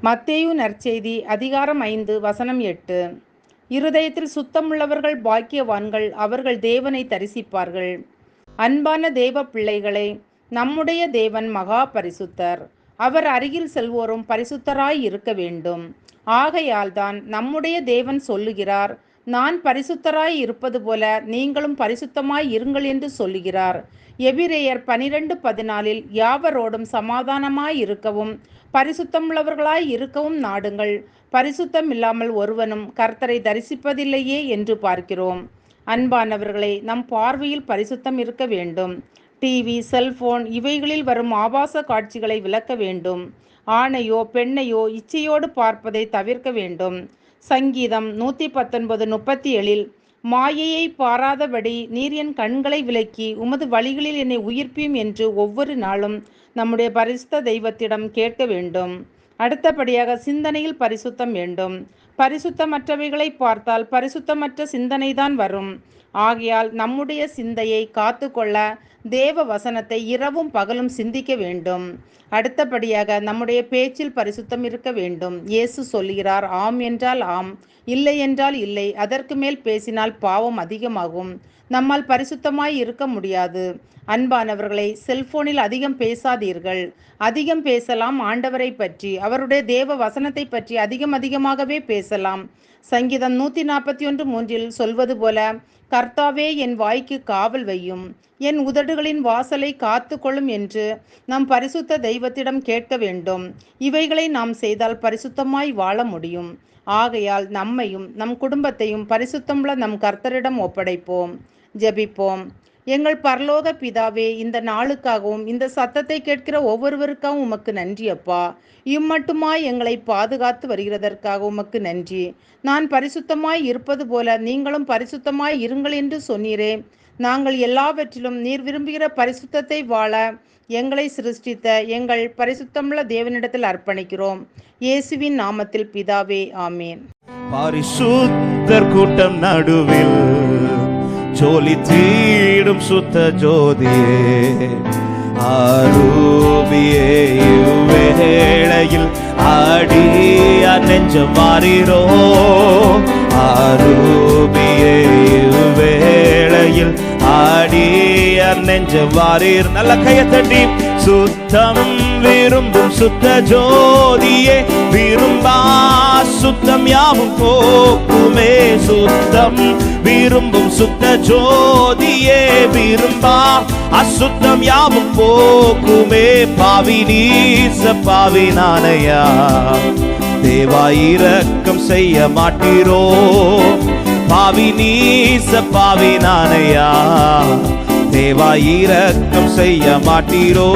மத்தேயு நற்செய்தி அதிகாரம் 5 வசனம் 8. இருதயத்தில் சுத்தமுள்ளவர்கள் பாக்கியவான்கள், அவர்கள் தேவனை தரிசிப்பார்கள். அன்பான தேவ பிள்ளைகளே, நம்முடைய தேவன் மகா பரிசுத்தர். அவர் அருகில் செல்வோரும் பரிசுத்தராய் இருக்க வேண்டும். ஆகையால்தான் நம்முடைய தேவன் சொல்லுகிறார், நான் பரிசுத்தராய் இருப்பது போல நீங்களும் பரிசுத்தமாய் இருங்கள் என்று சொல்லுகிறார். எபிரேயர் 12:14 யாவரோடும் சமாதானமாய் இருக்கவும் பரிசுத்தமுள்ளவர்களாய் இருக்கவும் நாடுங்கள், பரிசுத்தம் இல்லாமல் ஒருவனும் கர்த்தரை தரிசிப்பதில்லையே என்று பார்க்கிறோம். அன்பானவர்களே, நம் பார்வையில் பரிசுத்தம் இருக்க வேண்டும். டிவி, செல்போன் இவைகளில் வரும் ஆபாச காட்சிகளை விலக்க வேண்டும். ஆணையோ பெண்ணையோ இச்சையோடு பார்ப்பதை தவிர்க்க வேண்டும். சங்கீதம் 119:37 மாயையை பாராதபடி நீர் என் கண்களை விலக்கி உமது வழிகளில் என்னை உயிர்ப்பியும் என்று ஒவ்வொரு நாளும் நம்முடைய பரிசுத்த தெய்வத்திடம் கேட்க வேண்டும். அடுத்தபடியாக சிந்தனையில் பரிசுத்தம் வேண்டும். பரிசுத்தமற்றவைகளை பார்த்தால் பரிசுத்தமற்ற சிந்தனைதான் வரும். ஆகையால் நம்முடைய சிந்தையை காத்து கொள்ள தேவ வசனத்தை இரவும் பகலும் சிந்திக்க வேண்டும். அடுத்தபடியாக நம்முடைய பேச்சில் பரிசுத்தம் இருக்க வேண்டும். இயேசு சொல்கிறார், ஆம் என்றால் ஆம், இல்லை என்றால் இல்லை. அதற்கு மேல் பேசினால் பாவம் அதிகமாகும். நம்மால் பரிசுத்தமாய் இருக்க முடியாது. அன்பானவர்களை, செல்போனில் அதிகம் பேசாதீர்கள். அதிகம் பேசலாம் ஆண்டவரை பற்றி, அவருடைய தேவ வசனத்தை பற்றி அதிகமாகவே பேசலாம். சங்கீதம் 141:3 சொல்வது போல, கர்த்தாவே என் வாய்க்கு காவல் வையும், என் உதடுகளின் வாசலை காத்து கொள்ளும் என்று நம் பரிசுத்த தெய்வத்திடம் கேட்க வேண்டும். இவைகளை நாம் செய்தால் பரிசுத்தமாய் வாழ முடியும். ஆகையால் நம்மையும் நம் குடும்பத்தையும் பரிசுத்தமுள்ள நம் கர்த்தரிடம் ஒப்படைப்போம். ஜெபிப்போம். எங்கள் பரலோக பிதாவே, இந்த நாளுக்காகவும் இந்த சத்தத்தை கேட்கிற ஒவ்வொருவருக்காகவும் உமக்கு நன்றி அப்பா. இம்மட்டுமாய் எங்களை பாதுகாத்து வருகிறதற்காக உமக்கு நன்றி. நான் பரிசுத்தமாய் இருப்பது போல நீங்களும் பரிசுத்தமாய் இருங்கள் என்று சொன்னீரே. நாங்கள் எல்லாவற்றிலும் நீர் விரும்புகிற பரிசுத்தத்தை வாழ எங்களை சிருஷ்டித்த எங்கள் பரிசுத்தமுள்ள தேவனிடத்தில் அர்ப்பணிக்கிறோம். இயேசுவின் நாமத்தில் பிதாவே, ஆமேன். பரிசுத்தர் கூட்டம் நடுவில் ஜோலி தீடும் சுத்த ஜோதியே, ஆரூபியே வேளையில் ஆடிய நெஞ்சம் மாறிரோ, ஆரூபியே வேளையில் ஆடிய நெஞ்சம் மாறீர். நல்ல கையை தட்டி, சுத்தம் விரும்பும் சுத்த ஜோதியே, விரும்பா சுத்தம் யாவும் போக்குமே. சுத்தம் விரும்பும் சுத்த ஜோதியே, விரும்பா அசுத்தம் யாவும் போக்குமே. பாவி நீச பாவி நானையா, தேவாயிரக்கம் செய்ய மாட்டீரோ. பாவி நீச பாவி நானையா, தேவாயிரக்கம் செய்ய மாட்டீரோ.